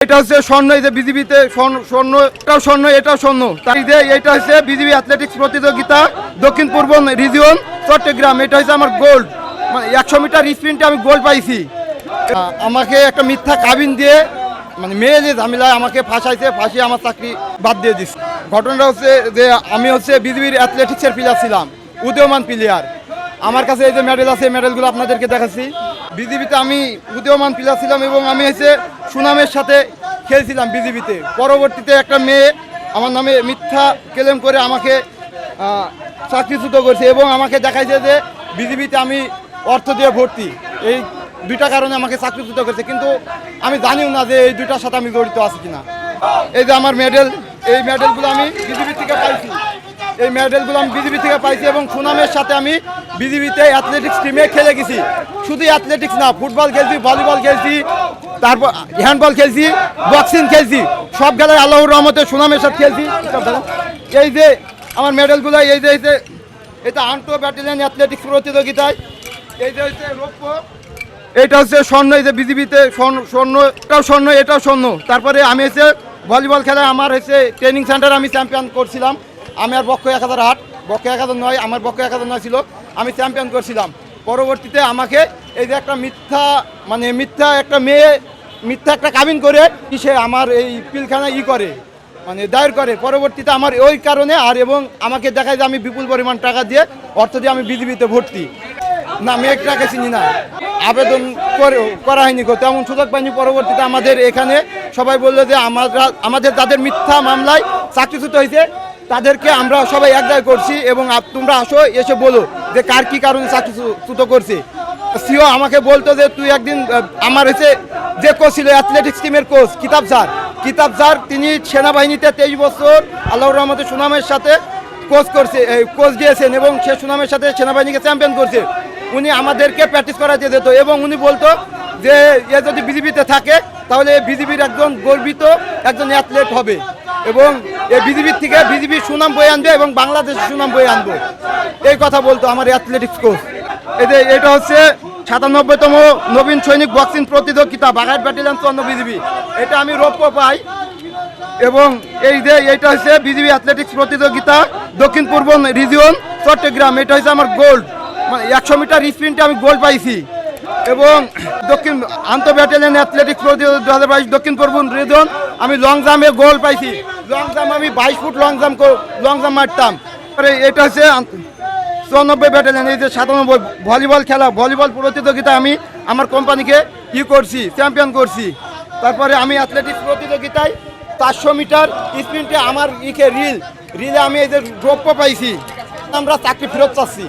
এটা হচ্ছে স্বর্ণ, এই যে বিজিবিতে স্বর্ণ, এটাও স্বর্ণ, এটাও স্বর্ণ। তাই যে এটা হচ্ছে বিজিবি অ্যাথলেটিক্স প্রতিযোগিতা দক্ষিণ পূর্ব রিজিয়ন চট্টগ্রাম। এটা হচ্ছে আমার গোল্ড, মানে 100 মিটার স্প্রিন্টে আমি গোল্ড পাইছি। আমাকে একটা মিথ্যা কাবিন দিয়ে, মানে মেয়ে যে ঝামেলায় আমাকে ফাঁসাইছে, ফাঁসিয়ে আমার চাকরি বাদ দিয়ে দিচ্ছে। ঘটনাটা হচ্ছে যে আমি হচ্ছে বিজিবির অ্যাথলেটিক্সের প্লেয়ার ছিলাম, উদীয়মান প্লেয়ার। আমার কাছে এই যে মেডেল আছে, মেডেলগুলো আপনাদেরকে দেখাচ্ছি। বিজিবিতে আমি উদীয়মান প্লেয়ার ছিলাম এবং আমি হচ্ছে সুনামের সাথে খেলছিলাম বিজিবিতে। পরবর্তীতে একটা মেয়ে আমার নামে মিথ্যা ক্লেম করে আমাকে চাকরিচ্যুত করছে এবং আমাকে দেখাইছে যে বিজিবিতে আমি অর্থ দিয়ে ভর্তি। এই দুইটা কারণে আমাকে চাকরিচ্যুত করেছে, কিন্তু আমি জানিও না যে এই দুইটার সাথে আমি জড়িত আছি কিনা। এই যে আমার মেডেল, এই মেডেলগুলো আমি বিজিবি থেকে পাইছি। এই মেডেলগুলো আমি বিজিবি থেকে পাইছি এবং সুনামের সাথে আমি বিজিবিতে অ্যাথলেটিক্স টিমে খেলে গেছি। শুধু অ্যাথলেটিক্স না, ফুটবল খেলছি, ভলিবল খেলছি, তারপর হ্যান্ডবল খেলছি, বক্সিং খেলছি, সব খেলায় আল্লাহর রহমতে সুনামের সাথে খেলছি। এই যে আমার মেডেলগুলো, এই যে এটা আন্তঃ ব্যাটালিয়ন অ্যাথলেটিক্স প্রতিযোগিতায়, এই যে হচ্ছে রৌপ্য, এটা হচ্ছে স্বর্ণ, এই যে বিজিবিতে স্বর্ণ, এটাও স্বর্ণ, এটাও স্বর্ণ। তারপরে আমি হচ্ছে ভলিবল খেলায় আমার হচ্ছে ট্রেনিং সেন্টার আমি চ্যাম্পিয়ন করছিলাম। আমি আর বক্ষ 1008, বক্ষ 1009, আমার বক্ষ 1009 ছিল, আমি চ্যাম্পিয়ন করছিলাম। পরবর্তীতে আমাকে এই যে একটা মিথ্যা একটা মেয়ে মিথ্যা একটা কাবিন করে সে আমার এই পিলখানা করে, মানে দায়ের করে। পরবর্তীতে আমার ওই কারণে আর এবং আমাকে দেখায় যে আমি বিপুল পরিমাণ টাকা দিয়ে, অর্থ দিয়ে আমি বিজিবিতে ভর্তি। না, মেয়েটাকে চিনি না, আবেদন করা হয়নি, তেমন সুযোগ পাইনি। পরবর্তীতে আমাদের এখানে সবাই বললো যে আমাদের যাদের মিথ্যা মামলায় চাকরিচ্যুত হয়েছে তাদেরকে আমরা সবাই এক জায়গায় করছি এবং তোমরা আসো, এসে বলো যে কার কি কারণে চাকরিচ্যুত করছে। সিও আমাকে বলতো যে তুই একদিন, আমার হচ্ছে যে কোচ ছিল অ্যাথলেটিক্স টিমের কোচ কিতাব স্যার, তিনি সেনাবাহিনীতে 23 বছর আল্লাহর রহমতে সুনামের সাথে কোচ দিয়েছেন এবং সে সুনামের সাথে সেনাবাহিনীকে চ্যাম্পিয়ন করছে। উনি আমাদেরকে প্র্যাকটিস করাতে যেত এবং উনি বলতো যে এ যদি বিজিবিতে থাকে তাহলে বিজিবির একজন গর্বিত একজন অ্যাথলেট হবে এবং এই বিজিবির থেকে বিজিবির সুনাম বয়ে আনবে এবং বাংলাদেশের সুনাম বয়ে আনবে, এই কথা বলতো আমার অ্যাথলেটিক্স কোচ। এটা হচ্ছে 97তম নবীন সৈনিক বক্সিং প্রতিযোগিতা বাঘাট ব্যাটালিয়ন 54 বিজিবি। এটা আমি রৌপ্য পাই এবং এইটা হচ্ছে বিজিবি অ্যাথলেটিক্স প্রতিযোগিতা দক্ষিণ পূর্ব রিজিয়ন চট্টগ্রাম। এটা হচ্ছে আমার গোল্ড, মানে 100 মিটার স্প্রিন্টে আমি গোল্ড পাইছি এবং দক্ষিণ আন্তঃ ব্যাটালিয়ন অ্যাথলেটিক্স প্রতিযোগিতা 2022 দক্ষিণ পূর্ব রিজিয়ন আমি লং জাম্পে গোল্ড পাইছি। লং জাম্প আমি 22 ফুট লং জাম্প মারতাম। এটা হচ্ছে 94 ব্যাটালিয়ন, এই যে 97 ভলিবল প্রতিযোগিতা আমি আমার কোম্পানিকে করছি, চ্যাম্পিয়ন করছি। তারপরে আমি অ্যাথলেটিক্স প্রতিযোগিতায় 400 মিটার স্প্রিন্টে আমার রিলে আমি এই যে রৌপ্য পাইছি। আমরা চাকরি ফেরত চাচ্ছি।